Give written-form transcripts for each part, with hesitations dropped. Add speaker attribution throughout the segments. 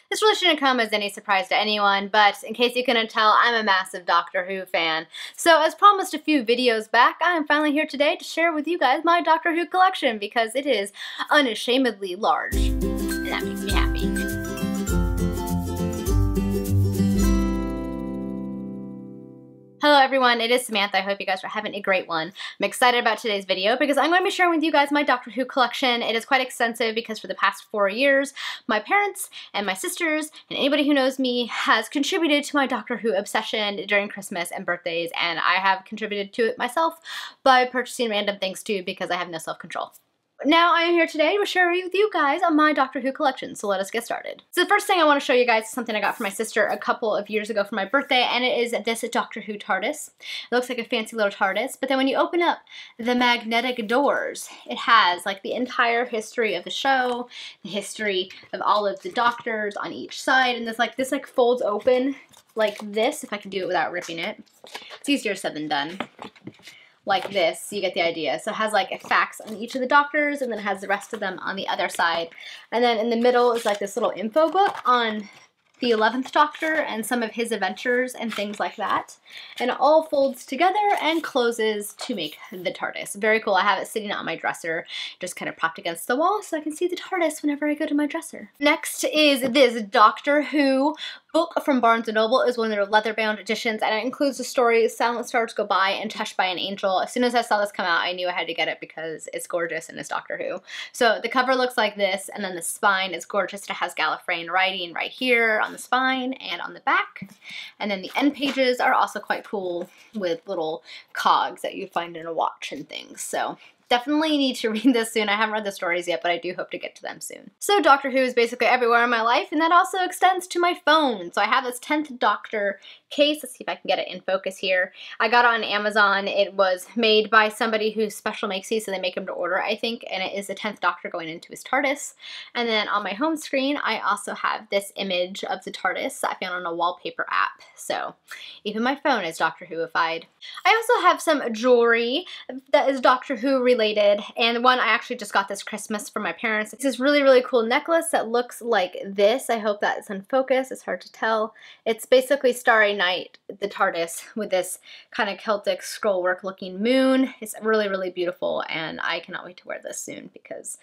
Speaker 1: This really shouldn't come as any surprise to anyone, but in case you couldn't tell, I'm a massive Doctor Who fan. So as promised a few videos back, I am finally here today to share with you guys my Doctor Who collection because it is unashamedly large, and that makes me happy. Hello everyone, it is Samantha. I hope you guys are having a great one. I'm excited about today's video because I'm going to be sharing with you guys my Doctor Who collection. It is quite extensive because for the past 4 years, my parents and my sisters and anybody who knows me has contributed to my Doctor Who obsession during Christmas and birthdays, and I have contributed to it myself by purchasing random things too because I have no self-control. Now I am here today to share with you guys on my Doctor Who collection, so let us get started. So the first thing I want to show you guys is something I got from my sister a couple of years ago for my birthday, and it is this Doctor Who TARDIS. It looks like a fancy little TARDIS, but then when you open up the magnetic doors, it has like the entire history of the show, the history of all of the Doctors on each side, and this folds open like this, if I can do it without ripping it. It's easier said than done. Like this, so you get the idea. So it has like facts on each of the Doctors, and then it has the rest of them on the other side. And then in the middle is like this little info book on the 11th Doctor and some of his adventures and things like that. And it all folds together and closes to make the TARDIS. Very cool. I have it sitting on my dresser, just kind of propped against the wall so I can see the TARDIS whenever I go to my dresser. Next is this Doctor Who book from Barnes & Noble. Is one of their leather-bound editions, and it includes the stories Silent Stars Go By and Touched by an Angel. As soon as I saw this come out, I knew I had to get it because it's gorgeous and it's Doctor Who. So the cover looks like this, and then the spine is gorgeous. It has Gallifreyan writing right here on the spine and on the back. And then the end pages are also quite cool with little cogs that you find in a watch and things. So definitely need to read this soon. I haven't read the stories yet, but I do hope to get to them soon. So Doctor Who is basically everywhere in my life, and that also extends to my phone. So I have this 10th Doctor case. Let's see if I can get it in focus here. I got it on Amazon. It was made by somebody who special makes these, so they make them to order, I think, and it is the 10th Doctor going into his TARDIS. And then on my home screen, I also have this image of the TARDIS that I found on a wallpaper app. So even my phone is Doctor Who-ified. I also have some jewelry that is Doctor Who related, and one I actually just got this Christmas from my parents. It's this really, really cool necklace that looks like this. I hope that it's in focus. It's hard to tell. It's basically Starry Night, the TARDIS, with this kind of Celtic scrollwork looking moon. It's really, really beautiful, and I cannot wait to wear this soon because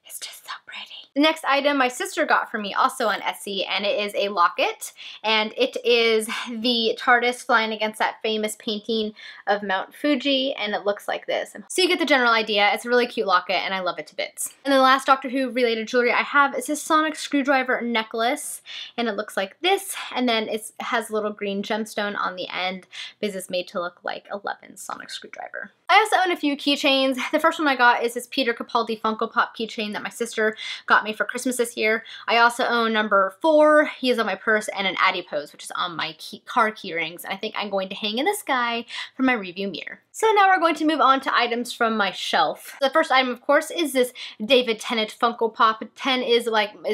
Speaker 1: it's just so pretty. The next item my sister got for me also on Etsy, and it is a locket, and it is the TARDIS flying against that famous painting of Mount Fuji, and it looks like this. So you get the general idea. It's a really cute locket, and I love it to bits. And the last Doctor Who related jewelry I have is this sonic screwdriver necklace, and it looks like this, and then it has a little green gemstone on the end because it's made to look like 11's sonic screwdriver. I also own a few keychains. The first one I got is this Peter Capaldi Funko Pop keychain that my sister got me for Christmas this year. I also own number 4. He is on my purse, and an adipose, which is on my car key rings. And I think I'm going to hang in the sky for my review mirror. So now we're going to move on to items from my shelf. The first item, of course, is this David Tennant Funko Pop. Ten is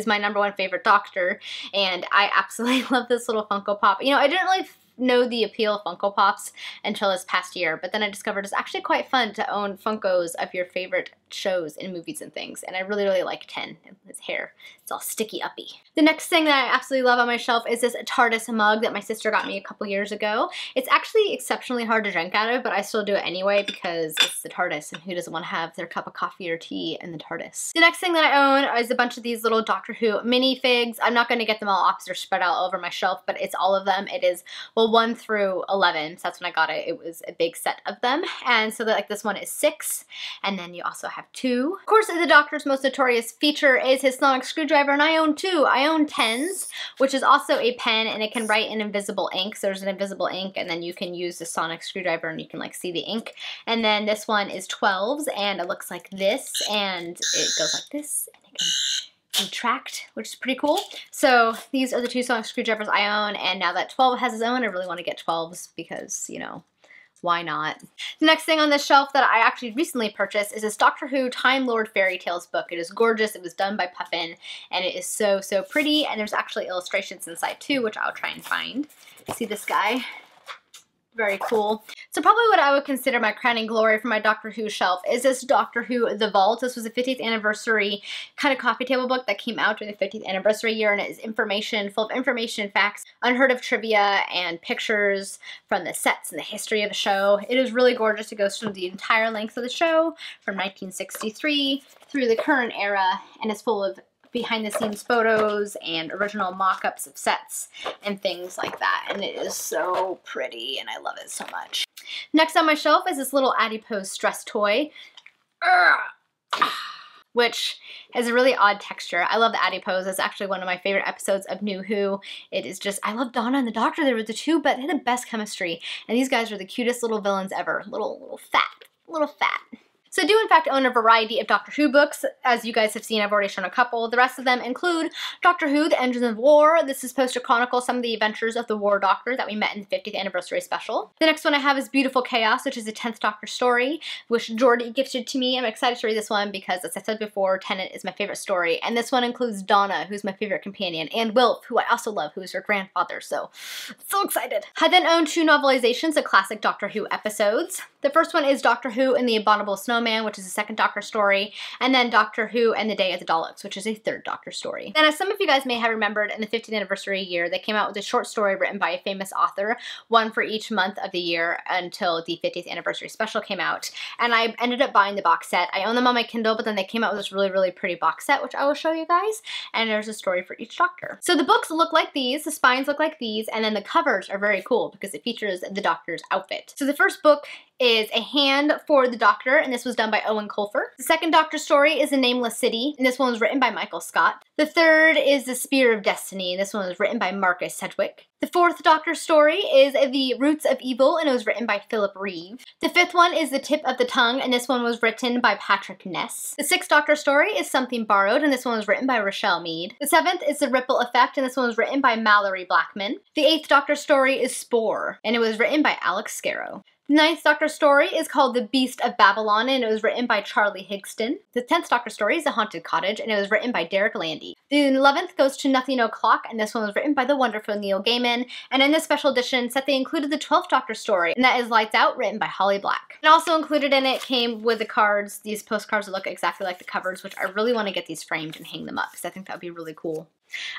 Speaker 1: my number 1 favorite Doctor, and I absolutely love this little Funko Pop. You know, I didn't really know the appeal of Funko Pops until this past year, but then I discovered it's actually quite fun to own Funkos of your favorite shows and movies and things, and I really, really like 10. His hair, it's all sticky uppy. The next thing that I absolutely love on my shelf is this TARDIS mug that my sister got me a couple years ago. It's actually exceptionally hard to drink out of, but I still do it anyway because it's the TARDIS, and who doesn't want to have their cup of coffee or tea in the TARDIS? The next thing that I own is a bunch of these little Doctor Who minifigs. I'm not going to get them all off because they're spread out all over my shelf, but it's all of them. It is, well, 1 through 11, so that's when I got it. It was a big set of them, and so like this one is 6, and then you also have 2. Of course, the Doctor's most notorious feature is his sonic screwdriver, and I own 2. I own 10s, which is also a pen, and it can write in invisible ink. So there's an invisible ink, and then you can use the sonic screwdriver, and you can like see the ink. And then this one is 12s, and it looks like this, and it goes like this, and it can retract, which is pretty cool. So these are the 2 sonic screwdrivers I own, and now that 12 has his own, I really want to get 12s because, you know, why not? The next thing on this shelf that I actually recently purchased is this Doctor Who Time Lord Fairy Tales book. It is gorgeous. It was done by Puffin, and it is so, so pretty, and there's actually illustrations inside too, which I'll try and find. See this guy? Very cool. So probably what I would consider my crowning glory for my Doctor Who shelf is this Doctor Who The Vault. This was a 50th anniversary kind of coffee table book that came out during the 50th anniversary year, and it is information, full of information, facts, unheard of trivia, and pictures from the sets and the history of the show. It is really gorgeous. It goes through the entire length of the show from 1963 through the current era, and it's full of behind-the-scenes photos and original mock-ups of sets and things like that, and it is so pretty and I love it so much. Next on my shelf is this little adipose stress toy, which has a really odd texture. I love the adipose. It's actually one of my favorite episodes of New Who. It is just, I love Donna and the Doctor. They were the two, but they had the best chemistry, and these guys are the cutest little villains ever. Little fat. So I do in fact own a variety of Doctor Who books. As you guys have seen, I've already shown a couple. The rest of them include Doctor Who, The Engines of War. This is supposed to chronicle some of the adventures of the War Doctor that we met in the 50th anniversary special. The next one I have is Beautiful Chaos, which is a 10th Doctor story, which Jordy gifted to me. I'm excited to read this one because, as I said before, Tennant is my favorite story. And this one includes Donna, who's my favorite companion, and Wilf, who I also love, who is her grandfather. So excited. I then own 2 novelizations of classic Doctor Who episodes. The first one is Doctor Who and the Abominable Snowman, which is a 2nd Doctor story, and then Doctor Who and the Day of the Daleks, which is a 3rd Doctor story. And as some of you guys may have remembered, in the 50th anniversary year, they came out with a short story written by a famous author, one for each month of the year until the 50th anniversary special came out. And I ended up buying the box set. I own them on my Kindle, but then they came out with this really pretty box set, which I will show you guys, and there's a story for each Doctor. So the books look like these, the spines look like these, and then the covers are very cool because it features the Doctor's outfit. So the first book is A Hand for the Doctor, and this was done by Owen Colfer. The 2nd Doctor story is A Nameless City, and this one was written by Michael Scott. The 3rd is The Spear of Destiny, and this one was written by Marcus Sedgwick. The 4th Doctor story is The Roots of Evil, and it was written by Philip Reeve. The 5th one is The Tip of the Tongue, and this one was written by Patrick Ness. The 6th Doctor story is Something Borrowed, and this one was written by Rochelle Mead. The 7th is The Ripple Effect, and this one was written by Mallory Blackman. The 8th Doctor story is Spore, and it was written by Alex Scarrow. The 9th Doctor story is called The Beast of Babylon, and it was written by Charlie Higston. The 10th Doctor story is The Haunted Cottage, and it was written by Derek Landy. The 11th goes to Nothing O'Clock, and this one was written by the wonderful Neil Gaiman. And in this special edition set, they included the 12th Doctor story, and that is Lights Out, written by Holly Black. And also included in it came with the cards, these postcards that look exactly like the covers, which I really want to get these framed and hang them up because I think that would be really cool.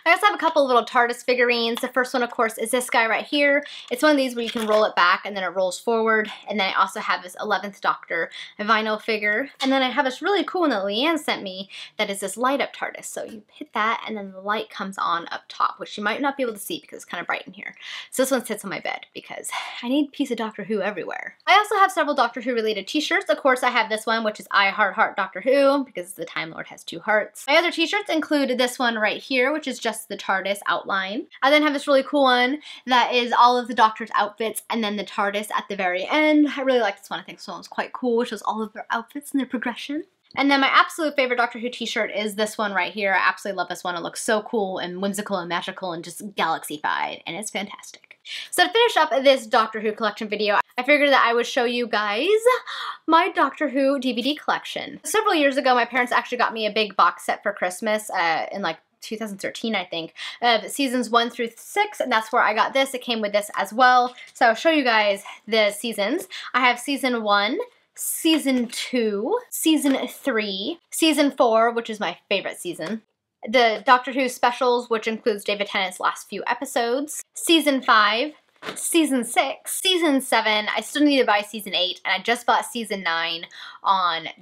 Speaker 1: I also have a couple of little TARDIS figurines. The first one, of course, is this guy right here. It's one of these where you can roll it back and then it rolls forward. And then I also have this 11th Doctor vinyl figure. And then I have this really cool one that Leanne sent me that is this light up TARDIS. So you hit that and then the light comes on up top, which you might not be able to see because it's kind of bright in here. So this one sits on my bed because I need a piece of Doctor Who everywhere. I also have several Doctor Who related t-shirts. Of course, I have this one, which is I Heart Doctor Who, because the Time Lord has 2 hearts. My other t-shirts include this one right here, which is just the TARDIS outline. I then have this really cool one that is all of the Doctor's outfits and then the TARDIS at the very end. I really like this one. I think this one was quite cool. It shows all of their outfits and their progression. And then my absolute favorite Doctor Who t-shirt is this one right here. I absolutely love this one. It looks so cool and whimsical and magical and just galaxy-fied, and it's fantastic. So to finish up this Doctor Who collection video, I figured that I would show you guys my Doctor Who DVD collection. Several years ago, my parents actually got me a big box set for Christmas in like 2013, I think, of seasons 1 through 6, and that's where I got this. It came with this as well. So I'll show you guys the seasons. I have season 1, season 2, season 3, season 4, which is my favorite season, the Doctor Who specials, which includes David Tennant's last few episodes, season 5, season 6, season 7, I still need to buy season 8, and I just bought season 9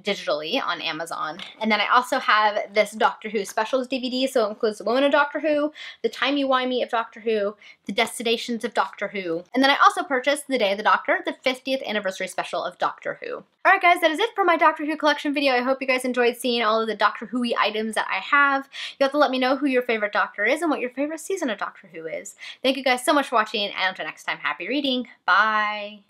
Speaker 1: digitally on Amazon. And then I also have this Doctor Who specials DVD, so it includes The Woman of Doctor Who, The Timey-Wimey of Doctor Who, The Destinations of Doctor Who, and then I also purchased The Day of the Doctor, the 50th anniversary special of Doctor Who. Alright guys, that is it for my Doctor Who collection video. I hope you guys enjoyed seeing all of the Doctor Who-y items that I have. You have to let me know who your favorite Doctor is and what your favorite season of Doctor Who is. Thank you guys so much for watching, and until next time, happy reading. Bye!